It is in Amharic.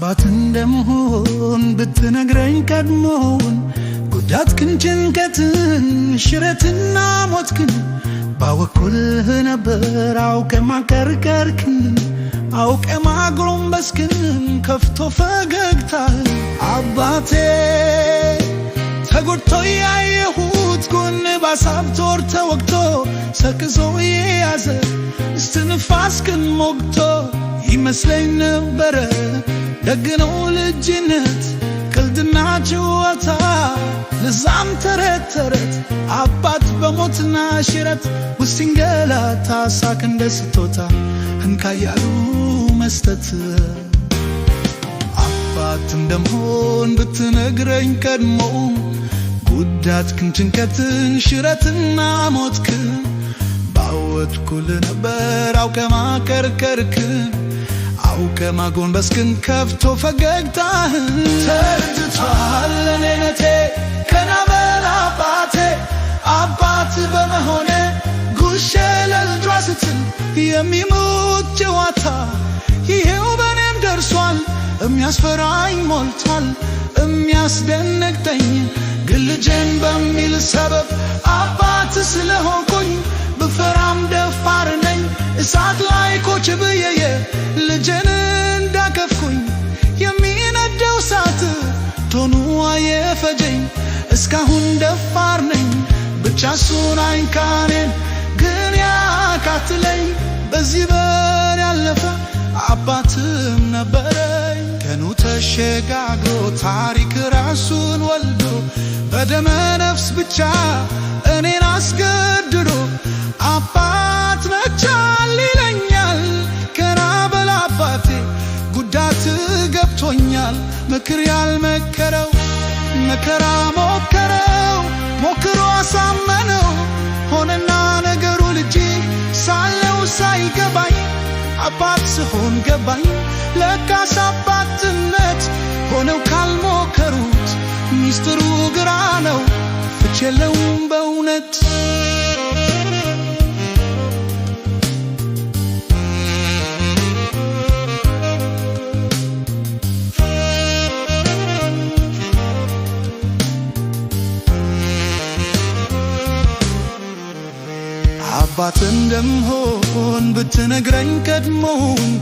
አባት እንደምሆን ብትነግረኝ ቀድሞውን ጉዳትክን ጭንቀትን ሽረትና ሞትክን ባወኩልህ ነበር አውቀ ማቀርቀርክን አውቀ ማጎንበስክን ከፍቶ ፈገግታህ አባቴ ተጎድቶ ያየሁት ጎን ባሳብ ጦር ተወግቶ ሰቅዞ የያዘ እስትንፋስክን ሞግቶ ይመስለኝ ነበረ ደግነው ልጅነት ቀልድና ጨዋታ ለዛም ተረት ተረት አባት በሞትና ሽረት ውስጥ ሲንገላታ ሳቅ እንደ ስጦታ እንካያሉ መስጠት አባት እንደምሆን ብትነግረኝ ቀድሞ ጉዳትክን ጭንቀትን ሽረትና ሞትክን ባወጥኩልህ ነበር አውቀ ማቀርቀርክን አውቀ ማጎንበስክን ከፍቶ ፈገግታህን ተረድቷል እኔነቴ ከናበል አባቴ አባት በመሆኔ ጉሼ ለልጇ ስትል የሚሞት ጨዋታ ይሄው በኔም ደርሷል የሚያስፈራኝ ሞልቷል የሚያስደነግጠኝ ግን ልጄን በሚል ሰበብ አባት ስለሆንኩኝ ብፈራም ደፋር ነኝ እሳት ላይ ቁጭ ብዬ ልጄን እንዳከፍኩኝ የሚነደው እሳት ቶኑ አየፈጀኝ እስካሁን ደፋር ነኝ ብቻ እሱን አይንካኔን ግን ያካትለኝ በዚህ በር ያለፈ አባትም ነበረኝ ቀኑ ተሸጋግሮ ታሪክ ራሱን ወልዶ በደመ ነፍስ ብቻ እኔን አስገድዶ አባት መቻል ይለኛል ገና በል አባቴ ጉዳት ገብቶኛል ምክር ያልመከረው መከራ ሞከረው ሞክሮ አሳመነው ሆነና ነገሩ ልጅ ሳለው ሳይገባኝ አባት ስሆን ገባኝ ለካስ አባትነት ሆነው ካልሞከሩት ሚስጥሩ ግራ ነው ፍች የለውም በእውነት አባት እንደምሆን ብትነግረኝ ቀድሞውን